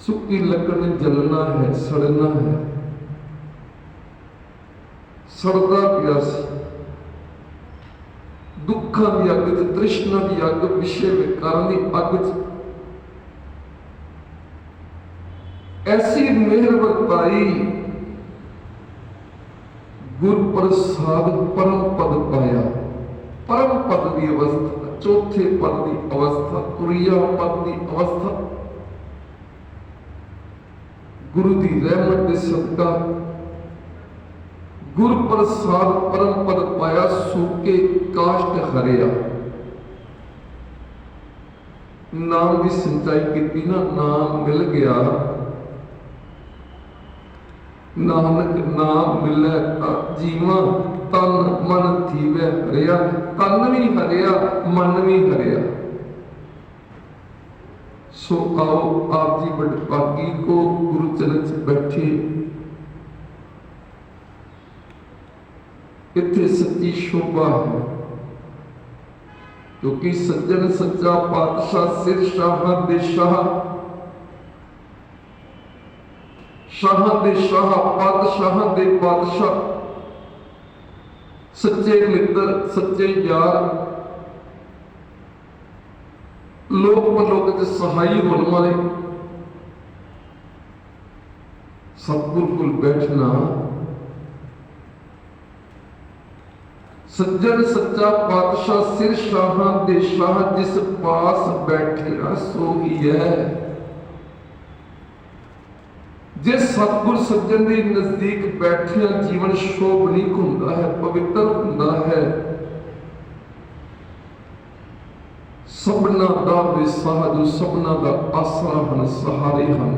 सुखी लकड़ ने जलना है, सड़ना है। सड़दा पिया सी दुखा की अग च, तृष्णा की अग, विषय विकारां की अग च ऐसी मेहर वर्ताई, गुर प्रसाद परम पद पाया। परम पद की अवस्था, चौथे पद की अवस्था, तुरिया पद की अवस्था, गुरु की रहमत के सदका गुर प्रसाद परम पद पाया। सूके काष्ट हरिया, नाम की सिंचाई की ना, नाम मिल गया। नानक नाम मिले जीवा, तन मन थीवे हरिया। तन भी हरिया, मन भी हरिया। सो आओ आप जी बड़भागी को गुरु चरण च बैठे, इत्थे सच्ची शोभा है, क्योंकि सज्जन सच्चा पातशाह सिर शाह दे शाह, शाह दे शाह, पातशाह दे पातशाह, सच्चे मित्र, सच्चे यार, लोक परलोक के सहाई होने वाले सतगुर को बैठना। सज्जन सच्चा पातशाह सिर शाह दे शाह, जिस पास बैठे सो ही है। जिस सतगुर सज्जन के नजदीक बैठिया जीवन शोभनीक हुंदा है, पवित्र हुंदा है। सबना दा विसाह, जो सबना दा आसरा हन, सहारे हन।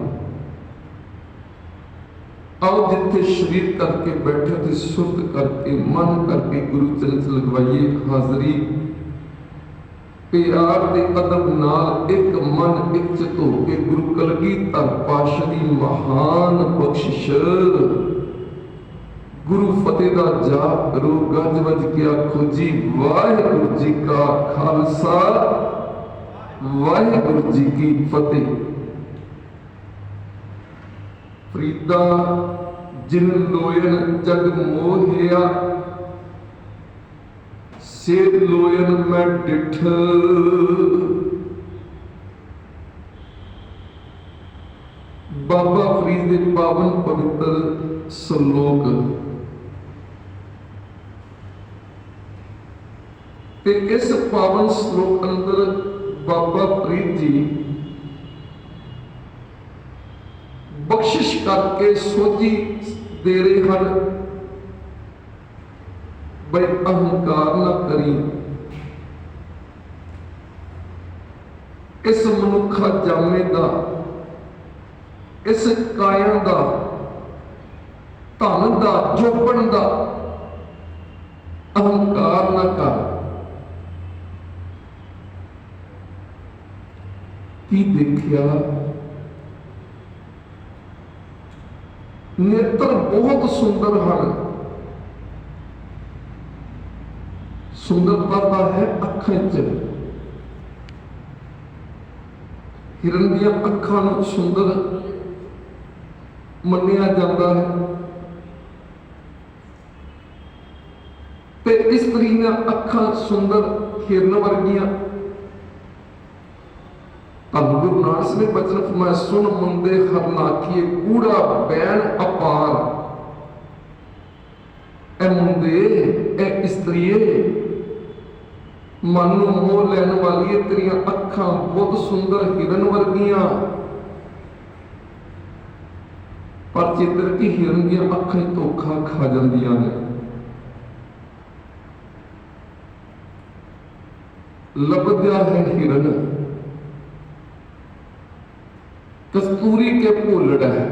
आओ जिथे शरीर करके बैठे थे, सुरत करके मन करके गुरु चरण च लगवाइए हाजरी। प्यार दे अदब नाल एक मन एक चित हो के गुरु कलगीधर पातशाह दी महान बख्शिश, गुरु फतेह दा जाप करो, गज वज के आखो जी वाहिगुरू जी का खालसा, वाहिगुरू जी की फतेह। फरीदा जिन लोयन जग मोहिया, से लोयन मैं डिठ। बाबा फरीद के पावन पवित्र सलोक ते इस पावन श्लोक अंदर बाबा फरीद जी बख्शिश करके सोची दे रहे हैं, भाई अहंकार ना करी। इस मनुखा जामे दा, इस काया दा, धन दा, जोपन दा अहंकार ना कर। की देखिया, नेत्र बहुत सुंदर हैं। सुंदरता है अखां च। हिरन दी अखां नूं सुंदर मन्निया जाता है, ते स्त्री ने अखां सुंदर हिरन वर्गियां। धन गुरु नानक ने बचन फरमाया, सुन मुंदे हरनाखिए कूड़ा बैन अपार। ए मुंदे, ए स्त्रीए, मन मोह लैन वाली तेरिया अखां बहुत सुंदर हिरन वर्गियां, पर चित्र की हिरन दी अखां धोखा खा जांदियां ने। लभद्या है हिरन, कस्तूरी के भोलड़ है।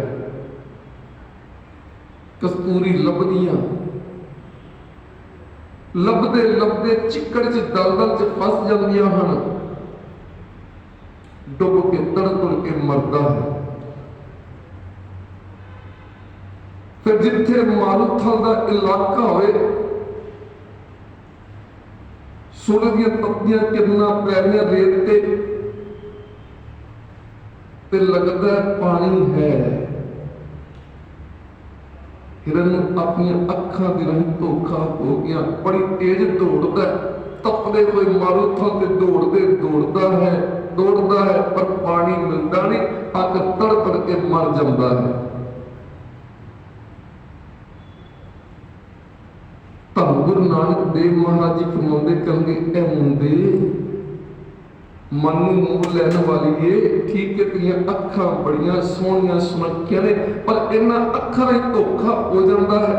कस्तूरी लभदियां, लभदे लभदे चिकड़ च दलदल च फस जांदियां हन, डुब के तड़तड़ के मरदा है। फिर जिथे मारुथल का इलाका होए, सूरज दी तपदियां किरनां पै रहियां रेत ते, ते लगता पानी है। हिरन अपनी अखां दे राही धोखा हो गया, बड़ी तेज दौड़ता है, तपदे हुए मारूथां ते दौड़दा है पर पानी मिलता नहीं, अग तड़ तड़ के मर जाता है। धन गुरु नानक देव महाराज जी फरमाउंदे कहंगे ए मुंडे मन नूं मोह लैण वाली है, ठीक है तेरियां अखां बड़ियां सोहणियां सुनखियां ने, पर इन्हां अखां विच धोखा हो जाता है।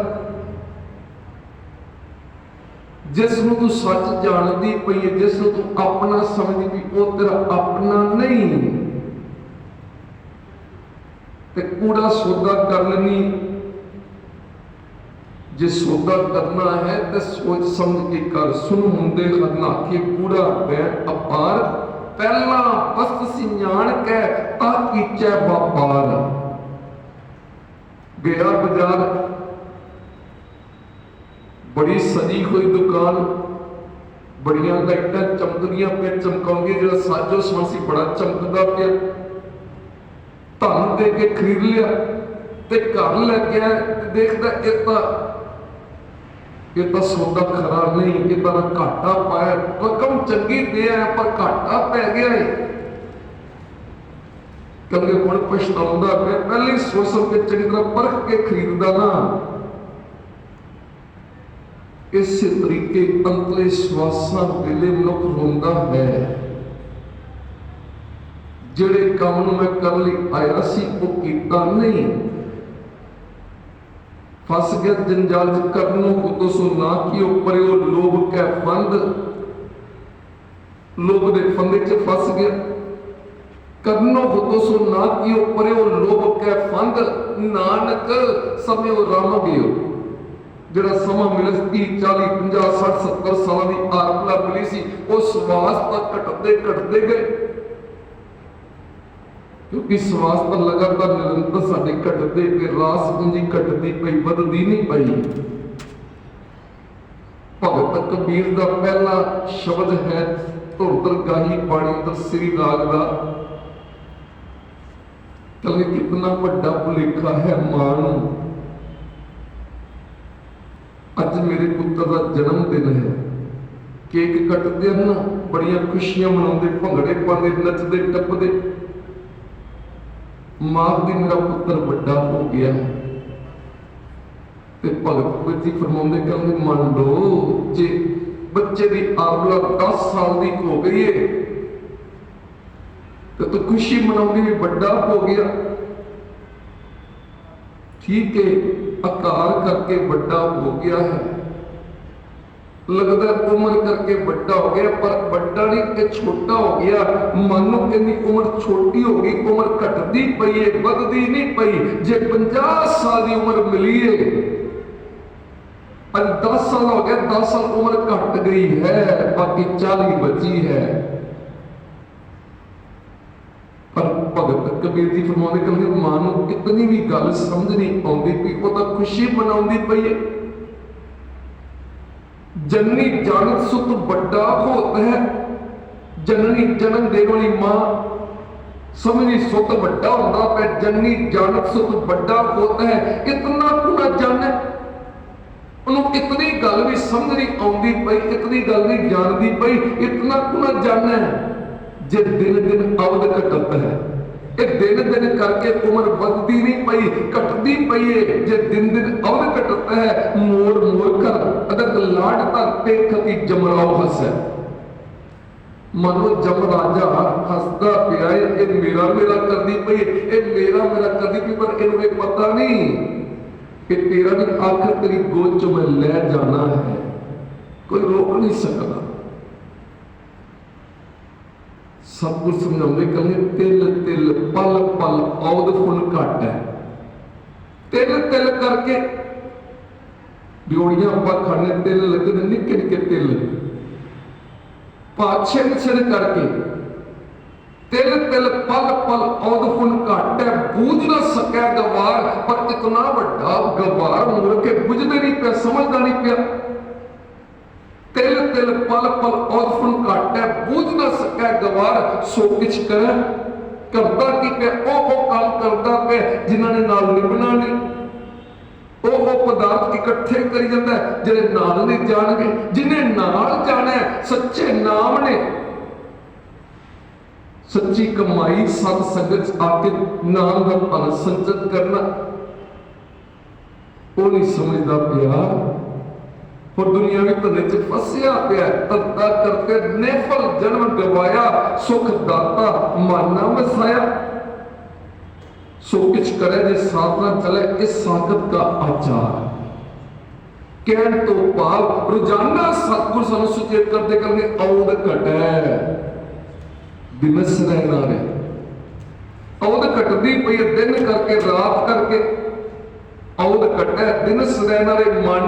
जिस नूं तू सच जानदी पई है, जिस नूं तू अपना समझदी पई, वो तेरा अपना नहीं। ते कूड़ा सौदा कर लेनी, जे सौदा करना है तो सोच समझ के कर। सुन मुंडे खतना के कूड़ा बैठ अपार, पहला वस्त सियाण कै ता कीचै व्यापार। गया बाजार, बड़ी सजी हुई दुकान, बड़िया लाइटां चमकदियां पे, चमकाउंदी जो साजो समासी बड़ा चमकदा पिया, धन दे के खरीद लिया ते घर ले गया, देखदा ये तो सौदा खरा नहीं, ये तो घाटा पाया, रकम चंगी दे आया पर घाटा पै गया है। क्योंकि हुण पछताउंदा पिया, पहले सोच समझ के चंगी तरह परख के खरीददा ना। इस तरीके अंतले श्वासां वेले मनुख रोंदा है, जिहड़े काम नूं मैं कर लई आया सी वो कीता नहीं, फस गया जंजाल च करनो उतो सो ना कियो, पर वो लोभ कै फंद, लोभ दे फंदे च फस गया। करनो उतो सो ना कियो, पर वो लोभ कै फंद, नानक समय रम गयो। जिहड़ा समा मिले 30 40 50 60 70 साल की आरपला मिली सी, उस श्वास तक घटते गए, क्योंकि श्वास तो लगातार निरंतर साडे घटते पे, रास पूंजी घटती पई, बदलती नहीं पई। भगत कबीर का पहला शब्द है धुरधर गाही पानी दसरी राग का। कल कितना बड़ा भुलेखा है मां, अज मेरे पुत्र का जन्मदिन है, केक कटते हैं ना, बड़िया खुशियां मनाते, भंगड़े पाते, नचते टपते, मां दी मेरा पुत्र बड़ा हो गया है। ते भगत कबीर जी फरमाउंदे कहंदे मान लो जे बच्चे की आमला 10 साल की हो गई है तो खुशी मनाउंदी भी बड़ा हो गया, ठीक है, आकार करके बड़ा हो गया है, लगता उम्र करके बड़ा हो गया, पर बड़ा नहीं कि छोटा हो गया। मानो इतनी उम्र छोटी हो गई, उम्र घटती पई है, बढ़ती नहीं पई। जे 50 साल की उम्र मिली है, पर 10 साल हो गया, 10 साल उम्र घट गई है, बाकी 40 बची है। पर भगत कबीर जी फरमाते कहते मां नूं कितनी भी गल समझ नहीं आती पई, वो तो खुशी मनाउंदी पई है। जननी जानत सुत बड़ा होता है, जननी जन्म देने वाली मां समझी सुत बड़ा होता है, जननी जानत सुत बड़ा होता है, इतना पूरा जाने, उन्होंने इतनी गल भी समझ नहीं आती पई, इतनी गल नहीं जानती पई, इतना पूरा जाने जे दिन दिन अवध घटत है। ये दिन दिन करके उम्र बढ़ती नहीं पई, घटती पई है। जे दिन दिन अवध घटता है, मोर मोर कर अदक लाड धरते खती जमराव हसे। मनो जमराजा हसदा पिया है, ये मेरा मेरा करदी पई, ये मेरा मेरा करदी पई, पर इन्हें पता नहीं कि तेरा भी आखिर तेरी गोद चो मैं ले जाना है, कोई रोक नहीं सकता। सब कुछ समझाते कहते तिल तिल पल पल औद फुल घट है। तिल तिल करके ब्योड़ियां आप खाने, तिल लगते निके निके तिल, छिड़ छिड़ करके तिल तिल पल पल औद फुल घट है, बूझ ना सकै गवार, पर इतना बड़ा गवार मुड़ के बुझदे नहीं पिया, समझदा नहीं पिया। तिल तिल पल पल औद फुल घट है, बूझ ना सकै गवार, सो किछ करे करता की पे वो काम करता पे जिन्होंने नाल निभना नहीं, वो पदार्थ इकट्ठे करी जाता है जिन्हें नाल नहीं जाणगे, जिन्हें नाल जाना है सच्चे नाम ने, सच्ची कमाई सत संगत आके नाम का धन संचित करना, वो नहीं समझदा पिया और दुनियावी धंधे च फसिया पिया। धंधा करके नेफल जन्म गवाया, सुख दाता माना वसाया। सो किछ करे जे साधना चले, इस सागत का आचार कहन तो भाव रोजाना सतगुरु सानू सुचेत करते करके औद घटे दिवस रहना रे, औद घटदी पई दिन करके रात करके औद घटे दिनस रहना रे। मन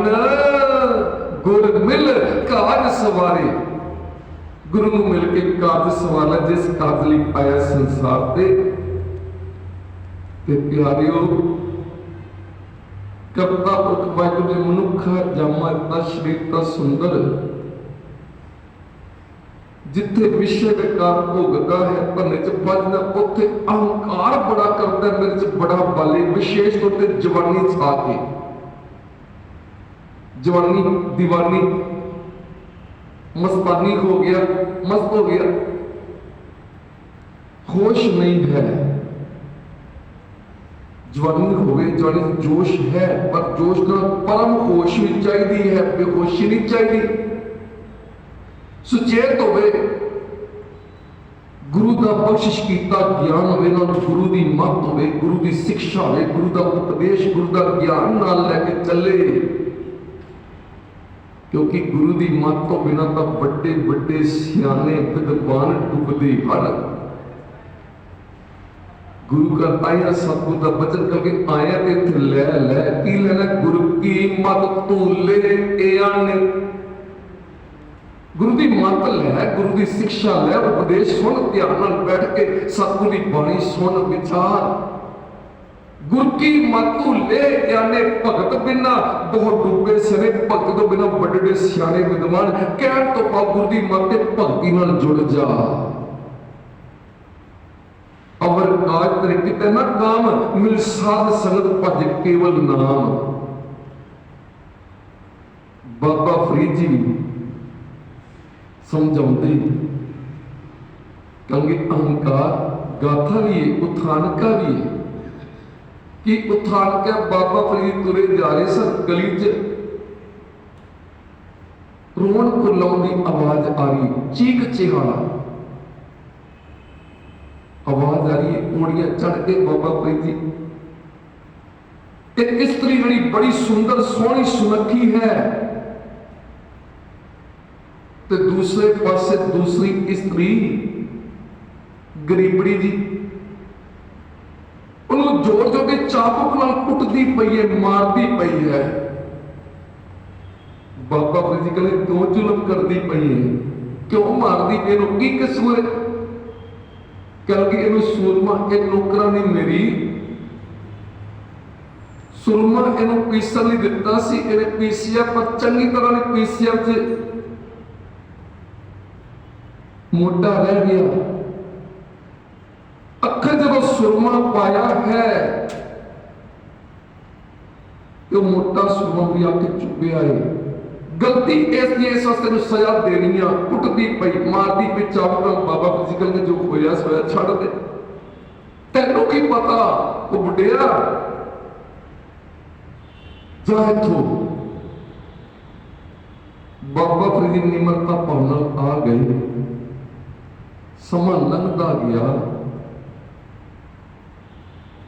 गुर मिल काज सवारे, गुरु ਨੂੰ मिल के काज सवारा जिस काज ਲਈ आया संसार ते प्यारियो करता पुरख वाहिगुरू ने मनुखा जामा इतना शरीर ता सुंदर, जिथे विषय विकार भोगता है धने च बजना उत्थे अहंकार बड़ा करता है, मेरे च बड़ा बल है। विशेष तौर पर जवानी छा के, जवानी दीवानी मस्तानी हो गया, मस्त हो गया, होश नहीं है। जवानी हो गई, जवानी जोश है पर जोश का परम होश भी चाहिए है, बेहोशी नहीं चाहिए। सुचेत होवे, गुरु का बख्शिश कीता ज्ञान होवे, गुरु की मत होवे, गुरु की शिक्षा होवे, गुरु का उपदेश, गुरु का ज्ञान नाल लेके चले, क्योंकि गुरु की मत तो बिना तो बड़े बड़े सियाने विद्वान डुबदे हैं। गुरु का आया सतगुरु का वचन करके आया ते इत्थे ले ले की लेना, गुरु की मत तू ले आने, गुरु की मत ले, गुरु की शिक्षा ले, उपदेश सुन, ध्यान नाल बैठ के सतगुरु की बाणी सुन विचार। गुरु की मत तू ले आने, भगत बिना बहुत डूबे सने, भगत तो बिना बड़े बड़े सियाने विद्वान, कहण तो पा गुरु की मत भगती नाल जुड़ जा। अवर काज तरीके ते ना काम, मिल साध संगत भज केवल नाम। बाबा फरीद जी समझाते कहेंगे अहंकार गाथा भी है, उत्थान का भी है कि उत्थान के बाबा फरीद तुरे जा रहे सन, गली च रोन कुल्लाउं दी आवाज आ रही, चीख चिहाड़ा आवाज आ रही है। पौड़ियां चढ़ के बाबा फरीद जी, एक स्त्री बड़ी बड़ी सुंदर सोहनी सुनखी है, तो दूसरे पासे दूसरी स्त्री गरीबड़ी जी उन्होंने जोर जोर के चाबुक नाल कुटदी पई है, मारदी पई है। बाबा फरीद जी कहते क्यों जुल्म करदी पई है, क्यों मारदी पई है, की कसूर है? क्योंकि इन्हें सुरमा एक नौकरा ने मेरी सुरमा इन्हें पीसन नहीं दिता सी, इन्हें पीसिया पर चंगी तरह ने पीसिया च मोटा रह गया। अखर जब सुरमा पाया है तो मोटा सुरमा भी आके चुपया है। गलती इस वास्ते सजा देनी है, कुटदी पई, मारदी पई चाबुक। बाबा फिजिकल ने जो होया सोया छड़ दे, तेनों की पता वो बुढ़िया जा इथों। बाबा फरीद निमरता भाव आ गए, समा लंघदा गया।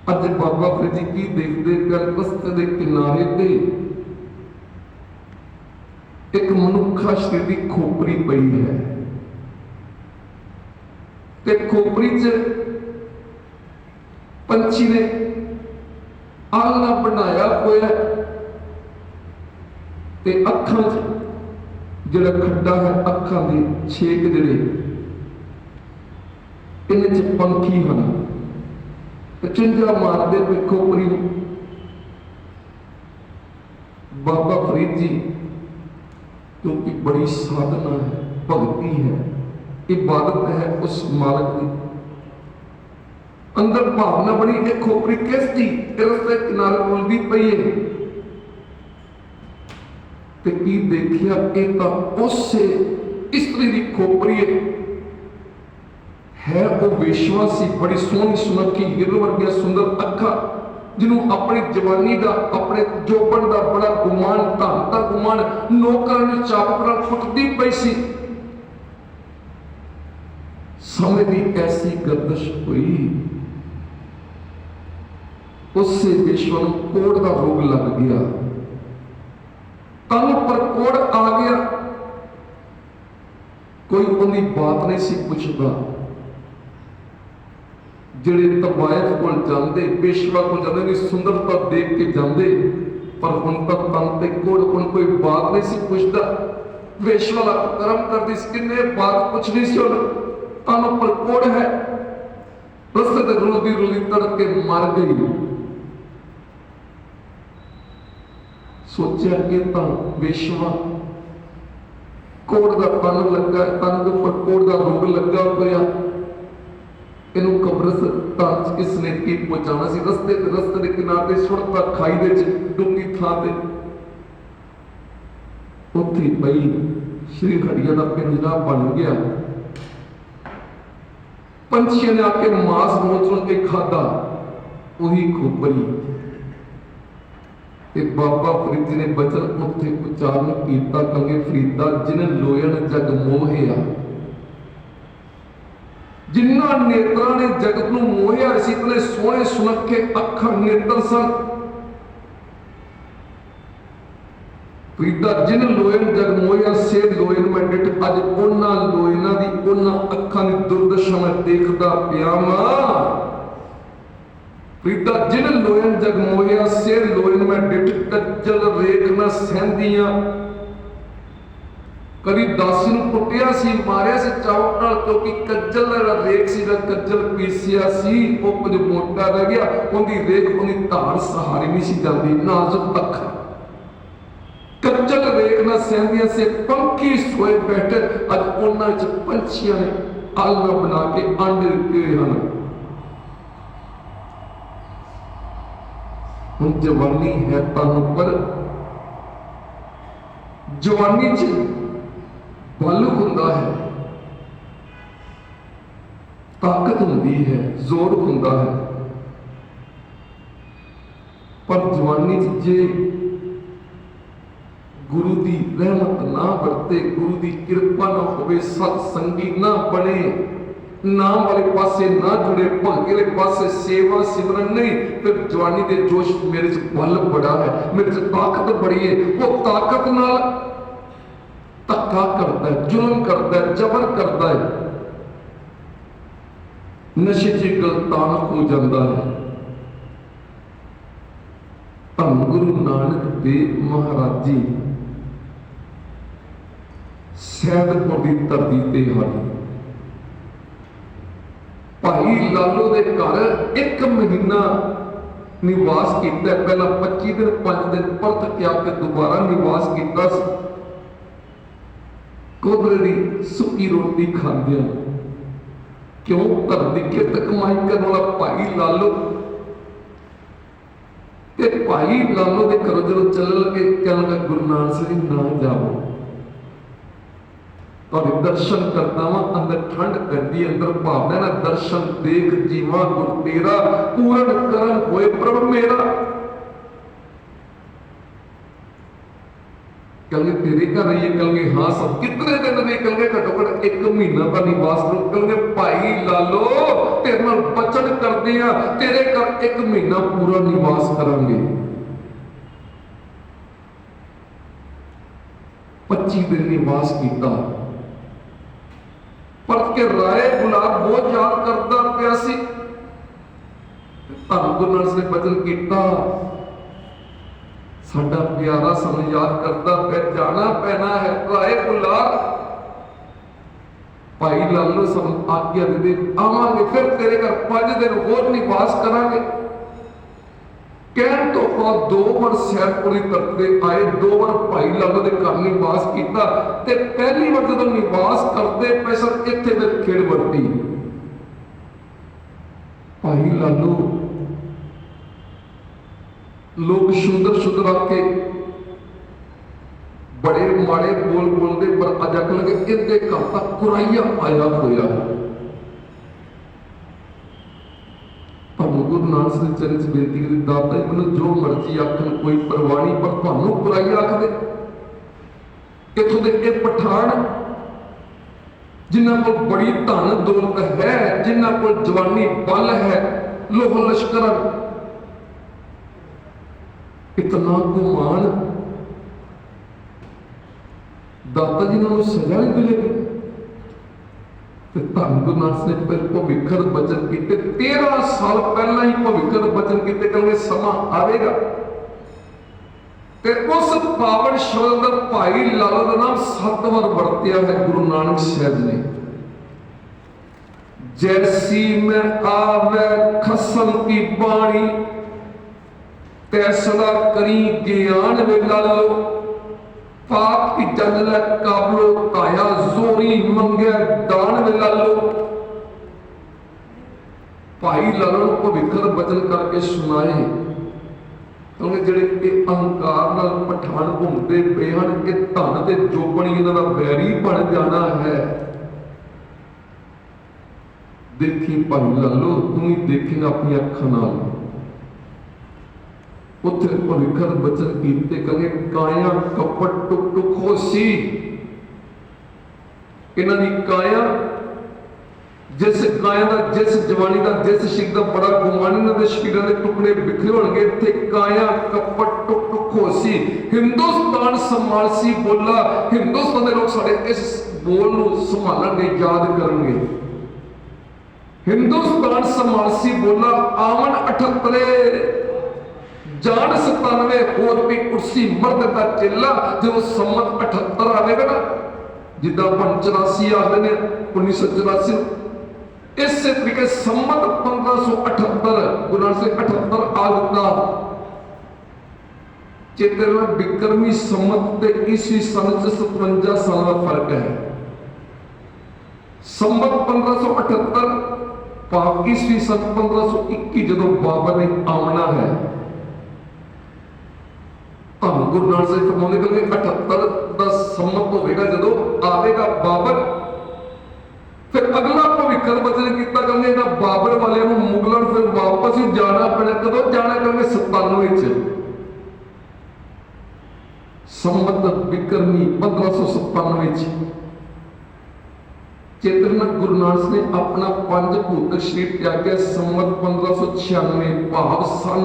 अज बाबा फरीद जी की देखते कर रस्ते के किनारे पे एक मनुखा शरीर की खोपरी पई है, ते खोपरी च पंछी ने आलना बनाया होया, ते अखां च जिहड़ा खड्डा है, अखां दे छेक जिहड़े इन्हें च पंखी हैं, ते चिंजा मारदे पे खोपरी। बाबा फरीद जी क्योंकि बड़ी साधना है, भक्ति है, इबादत है उस मालिक की, ਅੰਦਰ ਭਾਵਨਾ ਬਣੀ ਇਹ ਖੋਪਰੀ ਕਿਸ ਦੀ ਰਸਤੇ ਕਿਨਾਰੇ ਰੁਲਦੀ ਪਈ ਹੈ। ਤੇ ਕੀ ਦੇਖਿਆ ਇਹ ਤਾਂ ਉਸੇ ਇਸਤਰੀ ਦੀ ਖੋਪਰੀ ਹੈ ਉਹ ਵੇਸ਼ਵਾ ਸੀ, ਬੜੀ ਸੋਹਣੀ ਸੁਨੱਖੀ ਹੀਰੋ ਵਰਗੀਆਂ ਸੁੰਦਰ ਅੱਖਾਂ, ਜਿਹਨੂੰ ਆਪਣੀ ਜਵਾਨੀ ਦਾ ਆਪਣੇ ਜੋਬਨ ਦਾ ਬੜਾ ਗੁਮਾਨ, ਧਨ ਦਾ ਗੁਮਾਨ, ਨੌਕਰਾਂ ਨੂੰ ਚਾਬਕ ਨਾਲ ਫੁੱਟਦੀ ਪਈ ਸੀ। ਸਮੇਂ ਦੀ ਐਸੀ ਗਰਦਸ਼ ਹੋਈ, ਉਸੇ ਵੇਸ਼ਵਾ ਨੂੰ ਕੋੜ ਦਾ ਰੋਗ ਲੱਗ ਗਿਆ, ਤਨ ਉੱਪਰ ਕੋੜ ਆ ਗਿਆ। ਕੋਈ ਉਹਦੀ ਬਾਤ ਨਹੀਂ ਸੀ ਪੁੱਛਦਾ। ਜਿਹੜੇ ਤਵਾਇਫ ਕੋਲ ਜਾਂਦੇ, ਵੇਸ਼ਵਾ ਕੋਲ ਜਾਂਦੇ ਨੇ, ਸੁੰਦਰਤਾ ਦੇਖ ਕੇ ਜਾਂਦੇ, ਪਰ ਹੁਣ ਤਾਂ ਤਨ ਤੇ ਕੋੜ, ਹੁਣ ਕੋਈ ਬਾਤ ਨਹੀਂ ਸੀ ਪੁੱਛਦਾ। ਵੇਸ਼ਵਾ ਲੱਗ ਕਰਮ ਕਰਦੀ ਸੀ, ਕਿੰਨੇ ਬਾਤ ਪੁੱਛਣੀ ਸੀ, ਹੁਣ ਤਨ ਉੱਪਰ ਕੋੜ ਹੈ, ਰਸਤੇ ਤੇ ਰੁਲਦੀ ਰੁਲਦੀ ਤੜਕੇ ਮਰ ਗਈ। ਸੋਚਿਆ ਕਿ ਤਾਂ ਵੇਸ਼ਵਾ ਕੋੜ ਦਾ ਤਨ ਲੱਗਾ, ਤਨ ਦੇ ਉੱਪਰ ਕੋੜ ਦਾ ਰੋਗ ਲੱਗਾ ਹੋਇਆ, ਇਹਨੂੰ ਕਬਰਸਤਾਨ ਚ ਕਿਸ ਨੇ ਕੀ ਪਹੁੰਚਾਉਣਾ ਸੀ। ਰਸਤੇ ਦੇ ਕਿਨਾਰੇ ਸੁੱਟਤਾ ਖਾਈ ਦੇ ਚ, ਡੂੰਗੀ ਥਾਂ ਤੇ। ਉੱਥੇ ਪਈ ਸ਼੍ਰੀ ਹੜੀਆ ਦਾ ਪਿੰਜਰਾ ਬਣ ਗਿਆ। ਪੰਛੀਆਂ ਨੇ ਆ ਕੇ ਮਾਸ ਨੋਚ ਕੇ ਖਾਧਾ, ਉਹੀ ਖੋਪਰੀ। ਤੇ ਬਾਬਾ ਫਰੀਦ ਜੀ ਨੇ ਬਚਨ ਉੱਥੇ ਉਚਾਰਨ ਕੀਤਾ, ਕਹਿੰਗੇ ਫਰੀਦਾ ਜਿਨ ਲੋਇਣ ਜਗ ਮੋਹਿਆ, ਜਿਨ੍ਹਾਂ ਨੇਤਰਾਂ ਨੇ ਜਗਤ ਨੂੰ ਮੋਹਿਆ ਸੀ, ਇਤਨੇ ਸੋਹਣੇ ਸੁਨੱਖੇ ਅੱਖਾਂ ਨੇਤਰ ਸਨ। ਫਰੀਦਾ ਜਿਨ ਲੋਇਣ ਜਗ ਮੋਹਿਆ ਸੇ ਲੋਇਣ ਮੈਂ ਡਿਠ, ਅੱਜ ਉਹਨਾਂ ਲੋਇਣਾ ਦੀ, ਉਹਨਾਂ ਅੱਖਾਂ ਦੀ ਦੁਰਦਸ਼ਾ ਮੈਂ ਦੇਖਦਾ ਪਿਆ ਵਾਂ। ਫਰੀਦਾ ਜਿਨ ਲੋਇਣ ਜਗ ਮੋਹਿਆ ਸੇ ਲੋਇਣ ਮੈਂ ਡਿਠ, ਕੱਜਲ ਰੇਖ ਨਾ ਸਹਿੰਦੀਆਂ। ਕਦੀ ਦਾਸੀ ਨੂੰ ਕੁੱਟਿਆ ਸੀ, ਮਾਰਿਆ ਸੀ ਚਾਵਕ ਨਾਲ, ਕਿਉਂਕਿ ਕੱਜਲ ਦਾ ਰੇਖ ਸੀ, ਕੱਜਲ ਪੀਸਿਆ ਸੀ, ਉਹ ਕੁਝ ਮੋਟਾ ਰਹਿ ਗਿਆ, ਉਹਦੀ ਰੇਖ, ਉਹਦੀ ਧਾਰ ਸਹਾਰੀ ਨਹੀਂ ਸੀ ਜਾਂਦੀ, ਨਾਜ਼ੁਕ ਅੱਖ। ਕੱਜਲ ਰੇਖ ਨਾ ਸਹਿੰਦੀਆਂ ਸੇ ਪੰਖੀ ਸੋਏ ਬੈਠੇ, ਅੱਜ ਉਹਨਾਂ ਵਿੱਚ ਪੰਛੀਆਂ ਨੇ ਆਲਣਾ ਬਣਾ ਕੇ ਆਂਡੇ ਦਿੱਤੇ ਹਨ। ਹੁਣ ਜਵਾਨੀ ਹੈ ਤਨ ਉੱਪਰ, ਜਵਾਨੀ ਚ ਬਲ ਹੁੰਦਾ ਹੈ, ਤਾਕਤ ਹੁੰਦੀ ਹੈ, ਜ਼ੋਰ ਹੁੰਦਾ ਹੈ, ਪਰ ਜਵਾਨੀ ਚ ਜੇ ਗੁਰੂ ਦੀ ਰਹਿਮਤ ਨਾ ਵਰਤੇ, ਗੁਰੂ ਦੀ ਕਿਰਪਾ ਨਾ ਹੋਵੇ, ਸਤ ਸੰਗੀ ਨਾ ਬਣੇ, ਨਾਮ ਵਾਲੇ ਪਾਸੇ ਨਾ ਜੁੜੇ, ਭਗਤੀ ਵਾਲੇ ਪਾਸੇ ਸੇਵਾ ਸਿਮਰਨ ਨਹੀਂ, ਫਿਰ ਜਵਾਨੀ ਦੇ ਜੋਸ਼ ਮੇਰੇ ਚ ਬਲ ਬੜਾ ਹੈ, ਮੇਰੇ ਚ ਤਾਕਤ ਬੜੀ ਹੈ। ਉਹ ਤਾਕਤ ਨਾਲ ਧੱਕਾ ਕਰਦਾ ਹੈ, ਜ਼ੁਲਮ ਕਰਦਾ ਹੈ, ਜ਼ਬਰ ਕਰਦਾ ਹੈ, ਨਸ਼ੇ ਚ ਗਲਤਾਨ ਹੋ ਜਾਂਦਾ ਹੈ। ਧੰਨ ਗੁਰੂ ਨਾਨਕ ਦੇਵ ਮਹਾਰਾਜ ਜੀ ਸੈਦਪੁਰ ਦੀ ਧਰਤੀ ਤੇ ਹਨ। ਭਾਈ ਲਾਲੋ ਦੇ ਘਰ 1 ਮਹੀਨਾ ਨਿਵਾਸ ਕੀਤਾ, ਪਹਿਲਾਂ 25 ਦਿਨ 5 ਦਿਨ ਪਰਤ ਕੇ ਆ ਕੇ ਦੁਬਾਰਾ ਨਿਵਾਸ ਕੀਤਾ ਸੀ। ਕੋਦਰੇ ਦੀ ਸੁੱਕੀ ਰੋਟੀ ਖਾਂਦਿਆਂ, ਕਿਉਂ ਧਰਮ ਦੀ ਕਿਰਤ ਕਮਾਈ ਕਰਨ ਵਾਲਾ ਭਾਈ ਲਾਲੋ। ਤੇ ਭਾਈ ਲਾਲੋ ਦੇ ਘਰੋਂ ਜਦੋਂ ਚੱਲਣ ਲੱਗੇ, ਕਹਿਣ ਲੱਗਾ ਗੁਰੂ ਨਾਨਕ ਸਿੰਘ ਨਾ ਜਾਓ, ਤੁਹਾਡੇ ਦਰਸ਼ਨ ਕਰਦਾ ਵਾਂ, ਅੰਦਰ ਠੰਡ ਪੈਂਦੀ, ਅੰਦਰ ਭਾਵਨਾ ਨਾ ਦਰਸ਼ਨ ਦੇਖ ਜੀਵਾ ਗੁਰ ਤੇਰਾ, ਪੂਰਨ ਕਰਨ ਹੋਏ ਪ੍ਰਭ ਮੇਰਾ। ਕਹਿੰਗੇ ਤੇਰੇ ਘਰ ਰਹੀਏ, ਕਹਿੰਗੇ ਹਾਂ ਸਭ। ਕਿਤਨੇ ਦਿਨ ਦੇ? ਕਹਿੰਗੇ ਘੱਟੋ ਘੱਟ 1 ਮਹੀਨਾ ਦਾ ਨਿਵਾਸ ਕਰੋ। ਕਹਿੰਗੇ ਭਾਈ ਲਾਲੋ ਤੇਰੇ ਨਾਲ ਬਚਨ ਕਰਦੇ ਆ, ਤੇਰੇ ਘਰ 1 ਮਹੀਨਾ ਪੂਰਾ ਨਿਵਾਸ ਕਰਾਂਗੇ। 25 ਦਿਨ ਨਿਵਾਸ ਕੀਤਾ। ਪਰਤ ਕੇ ਰਾਏ ਗੁਲਾਬ ਬਹੁਤ ਯਾਦ ਕਰਦਾ ਪਿਆ ਸੀ। ਧੰਨ ਗੁਰੂ ਨਾਨਕ ਨੇ ਬਚਨ ਕੀਤਾ, ਸਾਡਾ ਪਿਆਰਾ ਸਾਨੂੰ ਯਾਦ ਕਰਦਾ ਪਿਆ, ਜਾਣਾ ਪੈਣਾ ਹੈ ਰਾਏ ਗੁਲਾਬ। ਭਾਈ ਲਾਲੋ ਸਾਨੂੰ ਆਗਿਆ ਦੇ ਦੇ, ਆਵਾਂਗੇ ਫਿਰ ਤੇਰੇ ਘਰ 5 ਦਿਨ ਹੋਰ ਨਿਵਾਸ ਕਰਾਂਗੇ। ਕਹਿਣ ਤੋਂ ਬਾਅਦ 2 ਵਾਰ ਸੈਦਪੁਰੀ ਧਰਤੀ ਆਏ, 2 ਵਾਰ ਭਾਈ ਲਾਲੋ ਦੇ ਘਰ ਨਿਵਾਸ ਕੀਤਾ। ਤੇ ਪਹਿਲੀ ਵਾਰ ਜਦੋਂ ਨਿਵਾਸ ਕਰਦੇ ਪਏ ਸਨ, ਇੱਥੇ ਫਿਰ ਖੇਡ ਵਰਤੀ। भाई लालू लोग शुद्ध शुद्ध रख के बड़े माड़े बोल बोलते, पर अज अक लगे इनके घर तक कुराइया आया होया है। गुरु नानक देव चरण च बेनती करी, दाता जी मैनूं जो मर्जी आखन कोई परवाह नहीं, पर तुहानूं कुराइया आखदे। इत्थों दे ये पठान जिन्हां कोल बड़ी धन दौलत है, जिन्हां कोल जवानी बल है, लोह लश्कर, इतना गुमान, दाता जी ने सजा नहीं मिलेगी। धन गुरु नानक ने फिर भविखर बचन किए, 13 साल पहला ही भविखर बचन किए, कहोगे समा आएगा ते उस पावन शब्द का भाई लाला का नाम 7 बार वरत्या है गुरु नानक साहब ने। जैसी में आवे खसम की बाणी, तैसला करी ज्ञान वे लालो, पाप की जंगल काबलो काया जोरी मंगे दान वे लालो। भाई लालो को भविखर बचन करके सुनाए, क्योंकि जेडे अहंकार नाल पठान घूमते पे हैं, कि धन ते जोबन इन्हां दा बैरी बन जाना है। देखी भाई लालो, तू ही देखेगा अपनी अखां नाल। उत्थे भविखर बचन कीते, कहे काया कपट टुक टुक होसी। इन्हां दी काया, जिस काया दा, जिस जवानी दा, जिस शिक दा बड़ा गुमान, इन्हां दे शरीरां दे टुकड़े बिखरे होणगे। इत्थे काया कपट टुक टुक होसी। हिंदुस्तान संभालसी बोला, हिंदुस्तान दे लोग साडे इस बोल नूं संभालणगे, याद करनगे। हिंदुस्तान संभालसी बोला, आवन 78 जान 97 होर भी कुर्सी मर्द का चेला। जो सम्मत 78 आवेगा ना, जिदा 84 आते ने 1984, इस तरीके सम्मत 1578 गुरु नानक से 78 आ दिता। चेते में बिक्रमी सम्मत ते ईस्वी सन 57 साल का फर्क है। सम्मत 1578 पाक ईस्वी सन 1521 जो बाबर ने आमना है। गुरु नानक साहब फरमाते कि 78 का सम्मत होगा जो आवेगा बाबर। फिर अगला भविखर बचन किया, कहेंगे ना बाबर वाले मुगलों फिर वापस ही जाना पैना। कदों जाना, कहेंगे 97 सम्मत बिक्रमी 1597। चेतन गुरु नानक ने अपना 5 भूतक शरीर त्यागया सम्मत 1596, भाव सन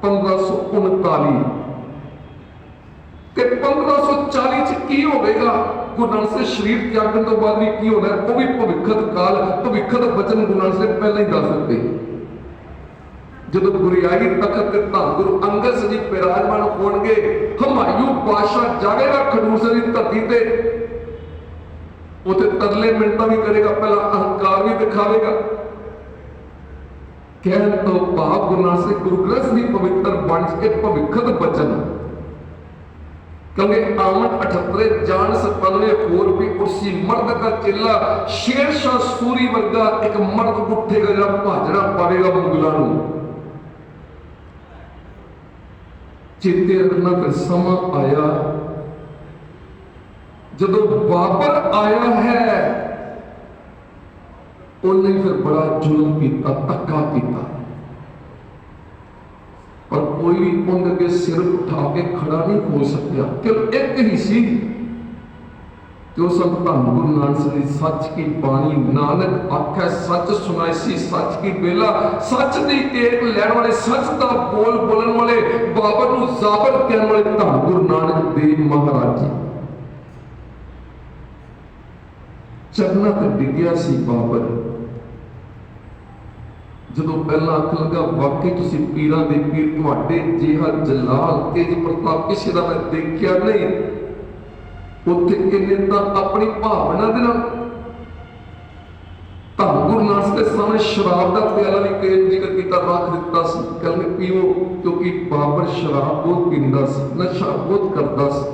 1539। 1540 च की होगा? गुरु नानक से शरीर त्यागन तो बाद भी की होना है, वो भी भविखत काल, भविखत वचन गुरु नानक से पहले ही दस सकते। जब गुरियाई तखत ते धन गुरु अंगद जी विराजमान होणगे, हुमायूं बादशाह जावेगा खडूर साहिब की धरती ते, उते तरले मिनटा भी करेगा, पहला अहंकार भी दिखावेगा। कहन तो भाव गुरु नानक से गुरु ग्रंथ जी पवित्र वंश के भविखत वचन, क्योंकि आमन 78 जान 97 होर भी कुर्सी मर्द का चेला। शेरशाह सूरी वर्गा एक मर्द उठेगा जरा भाजड़ा पावेगा मुगलों को। चेते रखना, फिर समा आया जदों बाबर आया है, उन्हें फिर बड़ा जुल्म किया, धक्का किया, पर कोई भी उनके अगे सिर उठा के खड़ा नहीं हो सकिया। केवल एक ही सी, जो सब धन गुरु नानक जी सच की बाणी, नानक आखे सच सुनाइसी सच की बेला। सच की टेक लैण वाले, सच का बोल बोलन वाले, बाबर नूं जाबर कहने वाले धन गुरु नानक देव महाराज जी। चरना ते डिग्या सी बाबर। जो पहला अख लगा वाकई तुसी पीरां दे पीर, तुहाडे जिहा जलाल तेज प्रताप किसी का मैं देखिया नहीं। उत्थे इन्ने तां अपनी भावना दे नाल धन गुरु नानक के सामने शराब का प्याला भी कई जिक्र किया, रख दिता सी, कहंदे पीओ, क्योंकि बाबर शराब बहुत पींदा सी, नशा बहुत करदा सी।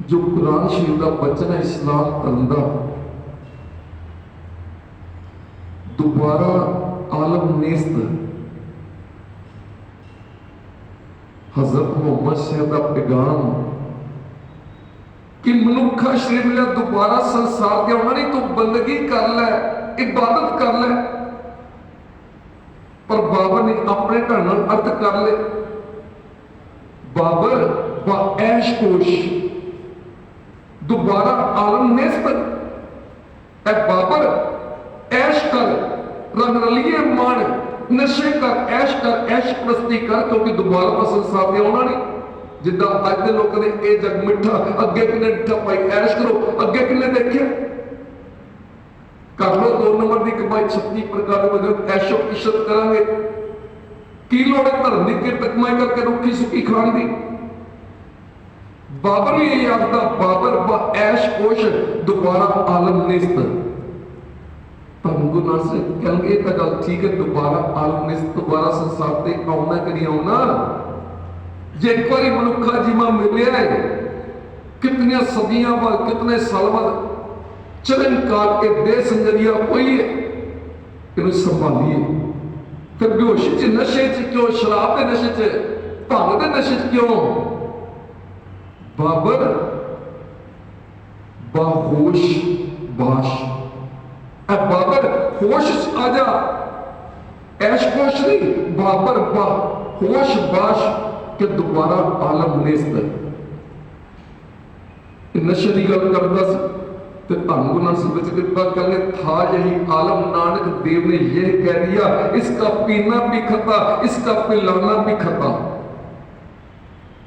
जो कुरान शरीफ का वचन है इस्लाम धर्म का, दोबारा आलम नेस्त हजरत मोहम्मद शाह का पैगाम कि मनुखा शरीर मिला दोबारा संसार के आना नहीं, तो बंदगी कर ले, इबादत कर ले। पर बाबर ने अपने ढंग नाल अर्थ कर ले। बाबर व ऐश कोश दोबारा आलम नेस्त है। बाबर ऐश कर, रंग रलिए मान, नशे कर, ऐश प्रस्ती कर, क्योंकि दोबारा तो संसार में आना नहीं। जिदा अज के लोगों ने यह जग मिठा, अगे किन्ने मिठा पाई, ऐश करो, अगे किन्ने देखे कर लो 2 नंबर की कमाई 36 प्रकार के ऐशो इशरत करांगे। की लोड़ है धर्म की किरत कमाई करके रुखी सुखी खान की। बाबर भी यही आखता, बाबर व ऐश कोश दोबारा आलम नेस्त। गुरु नानक साहिब कहेंगे तो गल ठीक है, दोबारा आलम नेस्त, दोबारा संसार से आना कि नहीं आना। जे एक बार मनुखा जीवा मिले है, कितनी सदियां बाद, कितने साल बाद चलन काट के दे संजरिया कोई है, इन्हें संभालिए। फिर बेहोशी च नशे च क्यों, शराब के नशे च, भंग के नशे च क्यों। बाबर बाहोश बाश, बाबर होश आजा, ऐश कोश नहीं, बाबर बाहोश बाश के दोबारा आलम नेस्त। नशे की गल करता तो धन गुरु नानक साहिब जी कृपा करके था यही आलम। नानक देव ने यह कह दिया, इसका पीना भी खता, इसका पिलाना भी खता।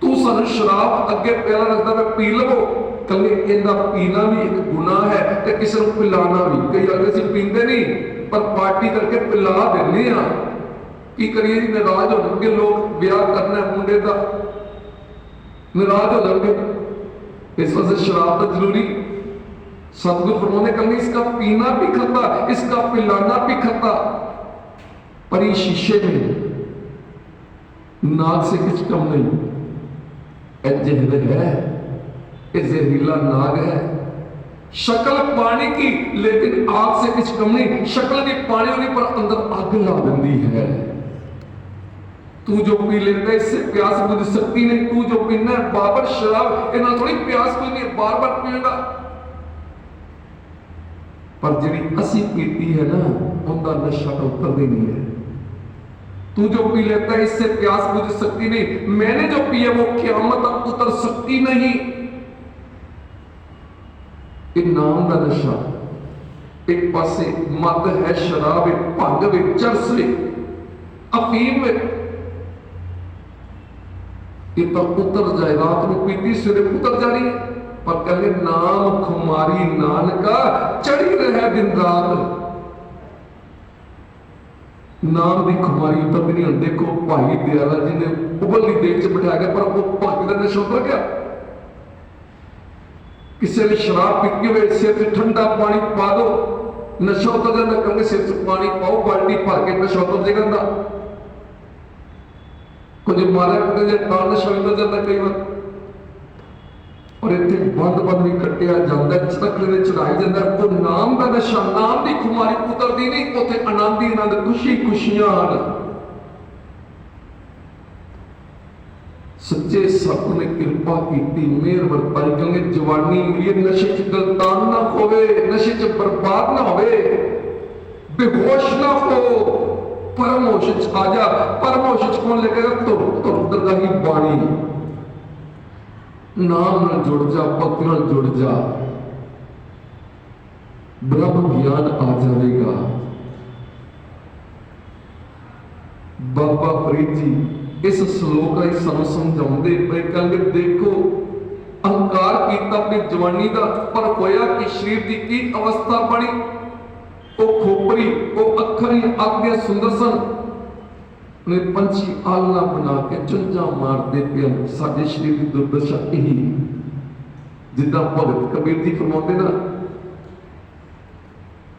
तू सन शराब अगे प्याला रखता मैं पी लवो, कल इनका पीना भी एक गुनाह है, तो किसी को पिलाना भी। कई अगर असं पीते नहीं, पर पार्टी करके पिला देने आ। की करिए जी, नाराज हो जाएंगे लोग, ब्याह करना मुंडे का, नाराज हो जाएंगे। इस वजह शराब तो जरूरी। सतगुरु फरमाते कल इसका पीना भी खता, इसका पिलाना भी खता। पर ये शीशे में नाग से कुछ कम नहीं, जहर है, ये जहरीला नाग है। शक्ल पानी की लेकिन आग से कुछ कम नहीं, शक्ल भी पानी होने पर अंदर आग ला देती है। तू जो पी लेता है इससे प्यास बुझ सकती नहीं। तू जो पीना है बाबर शराब, इन्हें थोड़ी प्यास कोई नहीं, बार बार पीएगा। पर जी असी पीती है ना, उनका नशा तो उतरती नहीं है। तू जो पी लेता है इससे प्यास बुझ सकती नहीं, मैंने जो पिया वो क़यामत तक उतर सकती नहीं। एक नाम का नशा, एक पासे मद है शराब, एक भंग वे, चरस वे, अफीम वे, ये तो उतर जाए। रात को पीती सवेरे उतर जानी है। पर कहले नाम खुमारी नानका चढ़ी रहे दिन रात। नाम की खुमारी उतर नहीं। देखो भाई दयाला जी ने उबलती देख च बिठा गया, पर वो भगत का नशा उतर गया। किसी ने शराब पीती हुए सिर से ठंडा पानी पा दो, नशा उतर जाता। कहेंगे सिर से पानी पाओ, बाल्टी भर के नशा उतर जाएगा। कुछ मारे नशा उतर जाता कई बार। और इतने बंद बंद भी कटिया जाता, चरखड़े चढ़ाई जाता। वो नाम का नशा, नाम की खुमारी उतरती नहीं। उसे आनंद ही आनंद, खुशी खुशियां हैं। सच्चे सतगुरु ने कृपा की, मेहर बरताई। क्योंकि जवानी मिली नशे च गलतान ना होवे, नशे च बर्बाद ना होवे, बेहोश ना हो, परम होश च आ जा। परम होश च कौन लेकर तो दरगाही बाणी नाम न जुड़ जा, भक्ति न जुड़ जा, ब्रह्म ज्ञान आ जाएगा। बाबा फरीद जी इस श्लोक का सानू समझाते पे कहते, देखो अहंकार किया अपनी जवानी का, पर होया कि शरीर की की अवस्था बनी। वो खोपरी, वो अखर ही आगे सुंदर सन, ने पंछी आलना बना के चुंझा मारते पे। साडे शरीर की दुर्दशा यही, जिदा भगत कबीर जी फरमाते ना,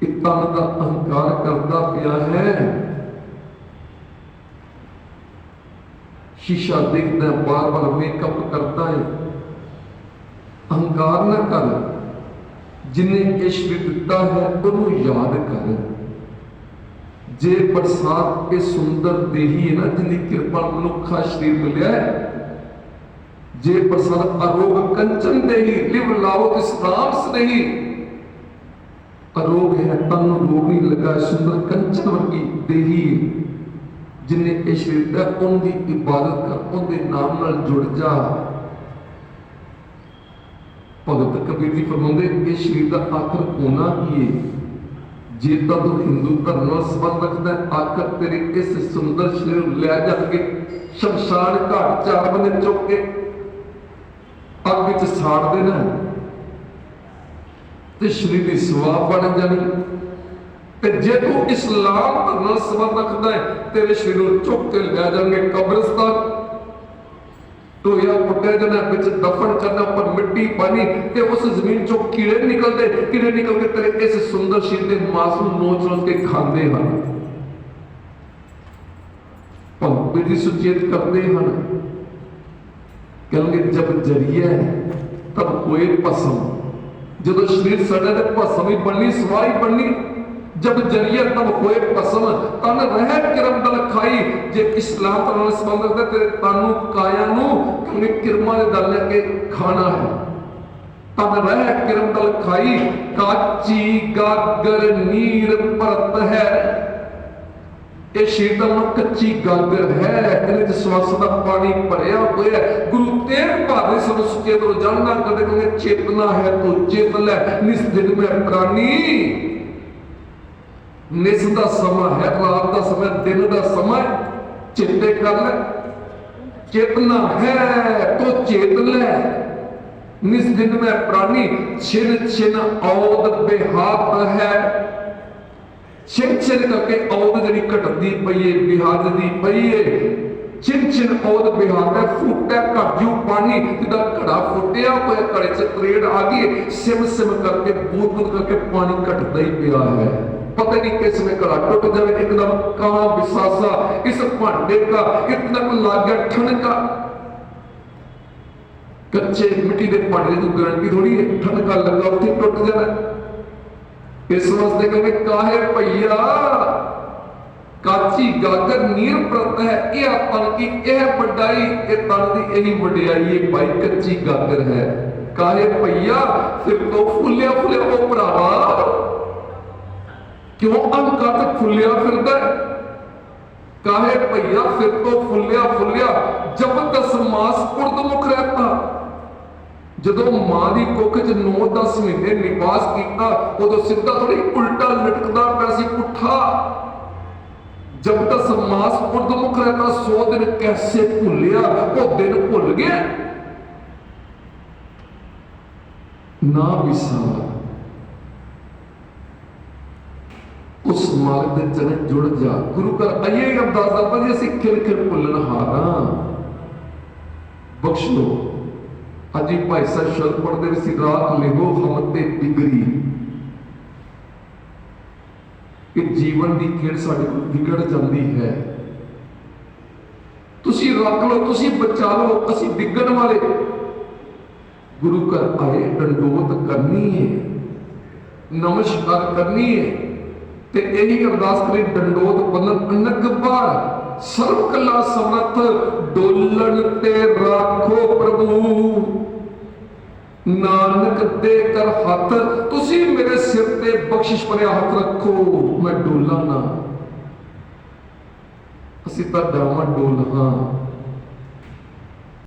कि तन का अहंकार करता पिया है। शीशा देखता है, बार बार मेकअप करता है। अहंकार ना कर, जिन्हें ये शरीर दिता है उन्होंने याद कर। जे बरसात के सुंदर देही है ना, जिंदी कृपा मनुखा शरीर मिले, जे बरसात अरोग कंचन देही, लिव लाओ इस राम स्नेही। अरोग है, तन रोग नहीं लगा, सुंदर कंचन वर्गी देही, जिन्हें इस शरीर का उनकी इबादत कर, उनके नाम नाल जुड़ जा। भगत कबीर जी फरमाते, इस शरीर का आखिर होना की है, जे तो तू हिंदू धर्म नाल संबंध रखता है, आखिर तेरे इस सुंदर शरीर ले जाके शमशान घाट 4 बंदे चुक के अग विच साड़ देना, ते शरीर की सवाह बन जानी। ते जे तू इस्लाम धर्म नाल संबंध रखता है, तेरे शरीर चुक के ले जाएंगे कब्रिस्तान, टोया पुट्टिया जाना, बिच दफन करना, पर मिट्टी पानी, ते उस जमीन चो कीड़े निकलते, कीड़े निकल के तेरे इस सुंदर शरीर के मांस नूं नोच नोच के खांदे हन। भगत जी सुचेत करते हैं, कहेंगे जब जरिया तब कोई भस्म, जब शरीर सड़ा तो भस्म ही बननी, सवाह ही बननी। जब जरिया तब होए भस्म, तन रह किरम दल खाई। जे इस्लाम धर्म संबंध रखता तेरे तनु काया नू क्योंकि किरमा दे दल लेके खाना है। तन रह किरम दल खाई, काची गागर नीर परत है। ये शीतल कच्ची गागर है, इहदे च सवास दा पानी भरिया होया। गुरु तेग बहादुर सानू सुचेत रोजाना करदे, क्योंकि चेतना है तो चेत ले, निस दिन में प्राणी। निस का समा है, रात का समय, दिन का समय, चेते कर ले। चेतना है तो चेत ले, निस दिन में प्राणी। छिन छिन औद बेहात है, छिन छिन करके औद जी घटती पई है, बिहाजदी पई है। छिन छिन औद बिहार है, फूटा घटजू पानी, जिदा घड़ा फुटिया होया, घड़े च त्रेड़ आ गई, सिम सिम करके बूंद बूंद करके पानी घटता ही पिया है। पता नहीं किस में घड़ा टूट जाए, एकदम कहां विसासा इस भांडे का, इतना लग गया ठनका। कच्चे मिट्टी के भांडे की गारंटी थोड़ी है, ठनका लगा उसे टूट जाना। इस वास्ते कहते काहे भैया काची गागर नीर परत है, यह तन की यह बड़ाई, ये तन की यही वडियाई है भाई, कच्ची गागर है। काहे भैया फिर तो फुलिया फुलिया वो भरावा, क्यों अहंकार फुलिया फिरदा? काहे भैया फिर तो फुलिया फुलिया, जब 10 मास उर्दमुख रहता। जदों मां की कुख च 9-10 महीने निवास किया, उदों सीधा थोड़ी उल्टा लटकदा पिया सी, पुठा। जब 10 मास उर्दमुख रहता, 100 दिन कैसे भुलिया, वो दिन भुल गया ना विसार। उस मार्ग के चरण जुड़ जा, गुरु कर आइए अरदास करता जी, असीं खिल खिल भुलन हारा, बख्श लो। अज ही भाई साहब शब्द पढ़ते सी, राख लिहो हम ते बिगड़ी। कि जीवन की खेड़ साडे कोल बिगड़ जाती है, तुसी रख लो, तुसी बचा लो, असीं डिगण वाले। गुरु कर आए दंडोत करनी है, नमस्कार करनी है, ते यही अरदास करी दंडोत बंदन अनक बार। सर्व कला समर्थ डोलन ते राखो प्रभु, नानक दे कर हाथ, तुसी मेरे सिर ते बख्शिश भरिया हाथ रखो, मैं डोला ना। असीं तां डावां डोल हां,